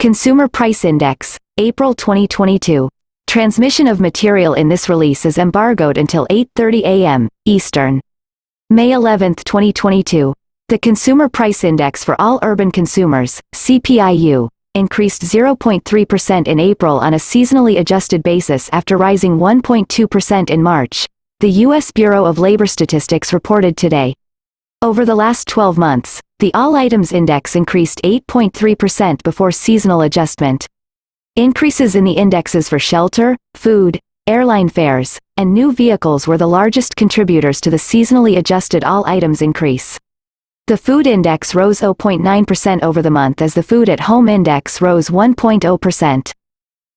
Consumer Price Index, April 2022. Transmission of material in this release is embargoed until 8:30 a.m. Eastern. May 11, 2022. The Consumer Price Index for all urban consumers, CPI-U, increased 0.3% in April on a seasonally adjusted basis after rising 1.2% in March, the U.S. Bureau of Labor Statistics reported today. Over the last 12 months, the All Items Index increased 8.3% before seasonal adjustment. Increases in the indexes for shelter, food, airline fares, and new vehicles were the largest contributors to the seasonally adjusted all items increase. The food index rose 0.9% over the month as the food at home index rose 1.0%.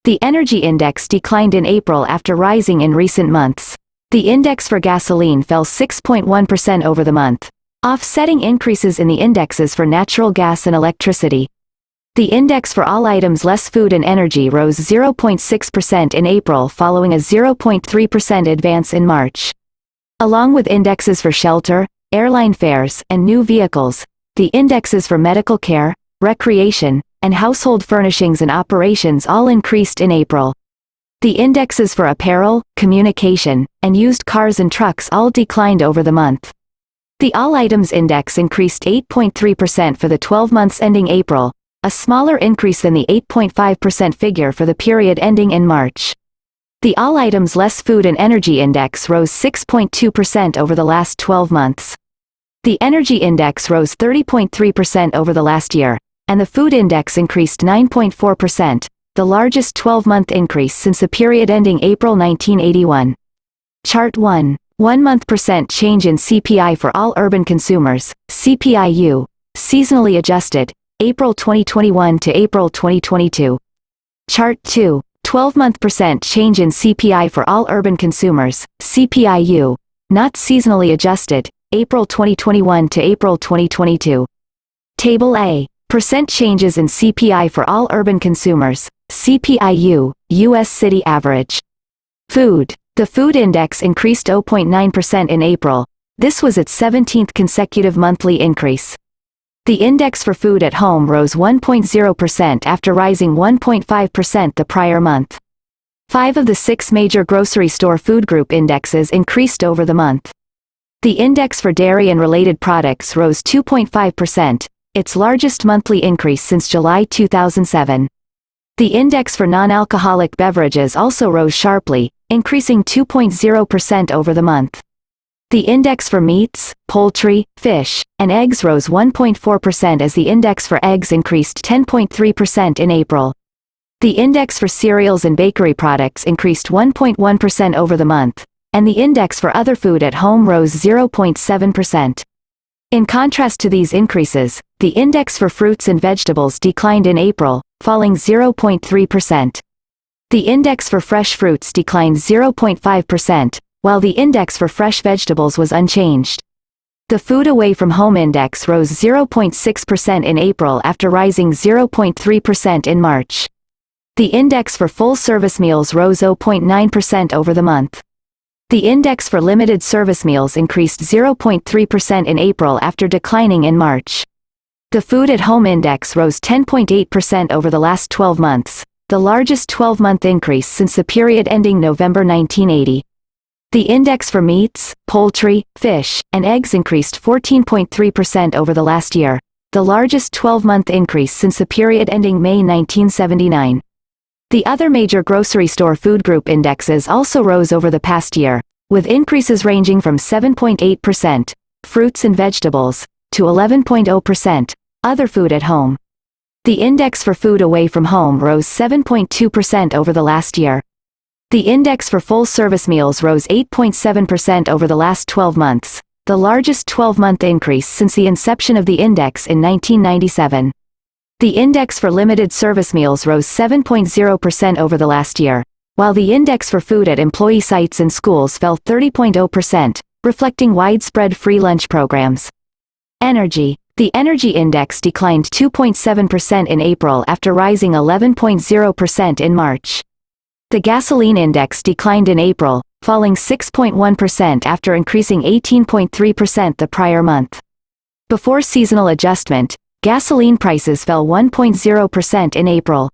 The energy index declined in April after rising in recent months. The index for gasoline fell 6.1% over the month, offsetting increases in the indexes for natural gas and electricity. The index for all items less food and energy rose 0.6% in April following a 0.3% advance in March. Along with indexes for shelter, airline fares, and new vehicles, the indexes for medical care, recreation, and household furnishings and operations all increased in April. The indexes for apparel, communication, and used cars and trucks all declined over the month. The All Items Index increased 8.3% for the 12 months ending April, a smaller increase than the 8.5% figure for the period ending in March. The All Items Less Food and Energy Index rose 6.2% over the last 12 months. The Energy Index rose 30.3% over the last year, and the Food Index increased 9.4%, the largest 12-month increase since the period ending April 1981. Chart 1. 1-month percent change in CPI for all urban consumers, CPI-U, seasonally adjusted, April 2021 to April 2022. Chart 2. 12-month percent change in CPI for all urban consumers, CPI-U, not seasonally adjusted, April 2021 to April 2022. Table A. Percent changes in CPI for all urban consumers, CPI-U, U.S. city average. Food. The food index increased 0.9% in April. This was its 17th consecutive monthly increase. The index for food at home rose 1.0% after rising 1.5% the prior month. 5 of the 6 major grocery store food group indexes increased over the month. The index for dairy and related products rose 2.5%, its largest monthly increase since July 2007. The index for non-alcoholic beverages also rose sharply, increasing 2.0% over the month. The index for meats, poultry, fish, and eggs rose 1.4% as the index for eggs increased 10.3% in April. The index for cereals and bakery products increased 1.1% over the month, and the index for other food at home rose 0.7%. In contrast to these increases, the index for fruits and vegetables declined in April, falling 0.3%. The index for fresh fruits declined 0.5%, while the index for fresh vegetables was unchanged. The Food Away from Home Index rose 0.6% in April after rising 0.3% in March. The index for full-service meals rose 0.9% over the month. The index for limited service meals increased 0.3% in April after declining in March. The Food at Home Index rose 10.8% over the last 12 months, the largest 12-month increase since the period ending November 1980. The index for meats, poultry, fish, and eggs increased 14.3% over the last year, the largest 12-month increase since the period ending May 1979. The other major grocery store food group indexes also rose over the past year, with increases ranging from 7.8%, fruits and vegetables, to 11.0%, other food at home. The index for food away from home rose 7.2% over the last year. The index for full-service meals rose 8.7% over the last 12 months, the largest 12-month increase since the inception of the index in 1997. The index for limited service meals rose 7.0% over the last year, while the index for food at employee sites and schools fell 30.0%, reflecting widespread free lunch programs. Energy. The energy index declined 2.7% in April after rising 11.0% in March. The gasoline index declined in April, falling 6.1% after increasing 18.3% the prior month. Before seasonal adjustment, Gasoline prices fell 1.0% in April.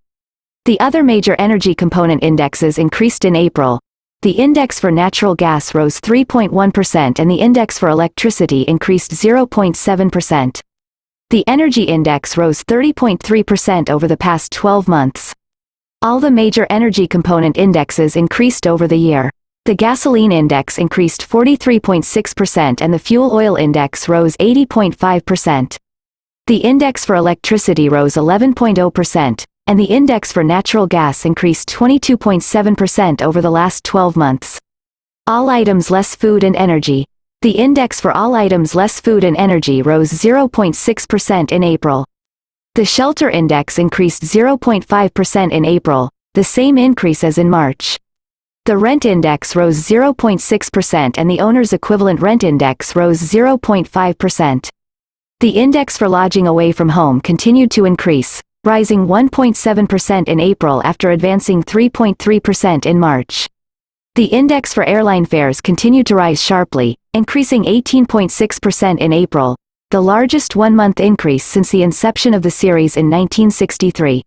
The other major energy component indexes increased in April. The index for natural gas rose 3.1% and the index for electricity increased 0.7%. The energy index rose 30.3% over the past 12 months. All the major energy component indexes increased over the year. The gasoline index increased 43.6% and the fuel oil index rose 80.5%. The index for electricity rose 11.0%, and the index for natural gas increased 22.7% over the last 12 months. All items less food and energy. The index for all items less food and energy rose 0.6% in April. The shelter index increased 0.5% in April, the same increase as in March. The rent index rose 0.6% and the owner's equivalent rent index rose 0.5%. The index for lodging away from home continued to increase, rising 1.7% in April after advancing 3.3% in March. The index for airline fares continued to rise sharply, increasing 18.6% in April, the largest one-month increase since the inception of the series in 1963.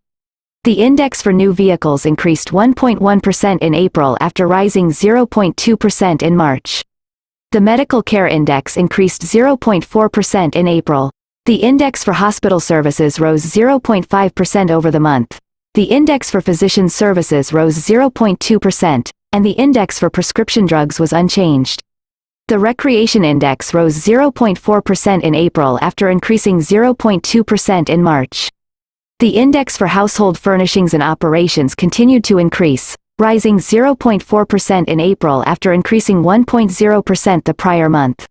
The index for new vehicles increased 1.1% in April after rising 0.2% in March. The medical care index increased 0.4% in April. The index for hospital services rose 0.5% over the month. The index for physician services rose 0.2%, and the index for prescription drugs was unchanged. The recreation index rose 0.4% in April after increasing 0.2% in March. The index for household furnishings and operations continued to increase, rising 0.4% in April after increasing 1.0% the prior month.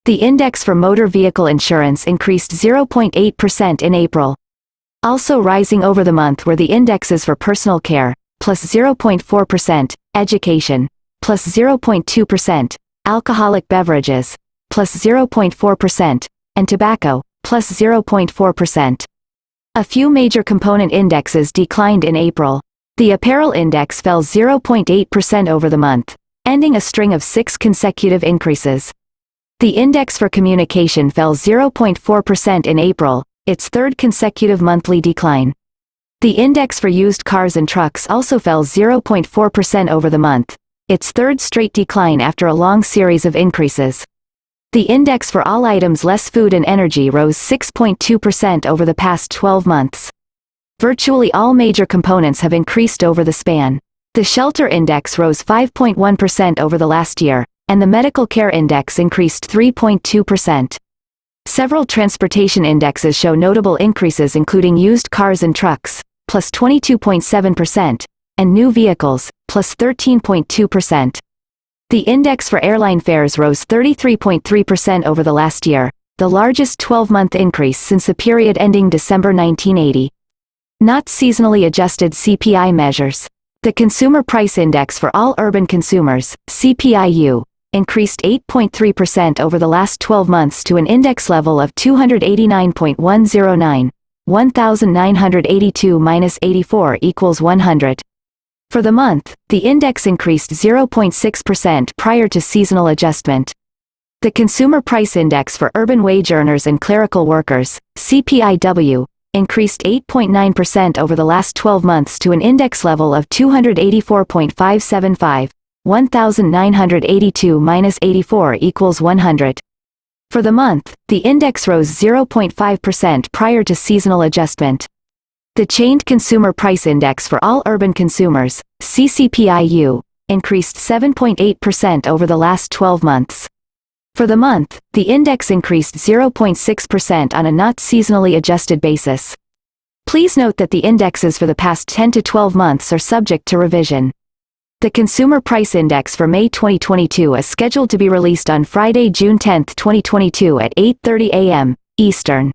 The index for motor vehicle insurance increased 0.8% in April. Also rising over the month were the indexes for personal care, plus 0.4%, education, plus 0.2%, alcoholic beverages, plus 0.4%, and tobacco, plus 0.4%. A few major component indexes declined in April. The apparel index fell 0.8% over the month, ending a string of 6 consecutive increases. The index for communication fell 0.4% in April, its third consecutive monthly decline. The index for used cars and trucks also fell 0.4% over the month, its third straight decline after a long series of increases. The index for all items less food and energy rose 6.2% over the past 12 months. Virtually all major components have increased over the span. The shelter index rose 5.1% over the last year, and the medical care index increased 3.2%. Several transportation indexes show notable increases including used cars and trucks, plus 22.7%, and new vehicles, plus 13.2%. The index for airline fares rose 33.3% over the last year, the largest 12-month increase since the period ending December 1980. Not seasonally adjusted CPI measures. The Consumer Price Index for all urban consumers, CPI-U, increased 8.3% over the last 12 months to an index level of 289.109, 1982-84 equals 100. For the month, the index increased 0.6% prior to seasonal adjustment. The Consumer Price Index for urban wage earners and clerical workers, CPI-W, increased 8.9% over the last 12 months to an index level of 284.575, 1982-84 equals 100. For the month, the index rose 0.5% prior to seasonal adjustment. The Chained Consumer Price Index for all urban consumers, CPI-U, increased 7.8% over the last 12 months. For the month, the index increased 0.6% on a not seasonally adjusted basis. Please note that the indexes for the past 10 to 12 months are subject to revision. The Consumer Price Index for May 2022 is scheduled to be released on Friday, June 10, 2022 at 8:30 a.m. Eastern.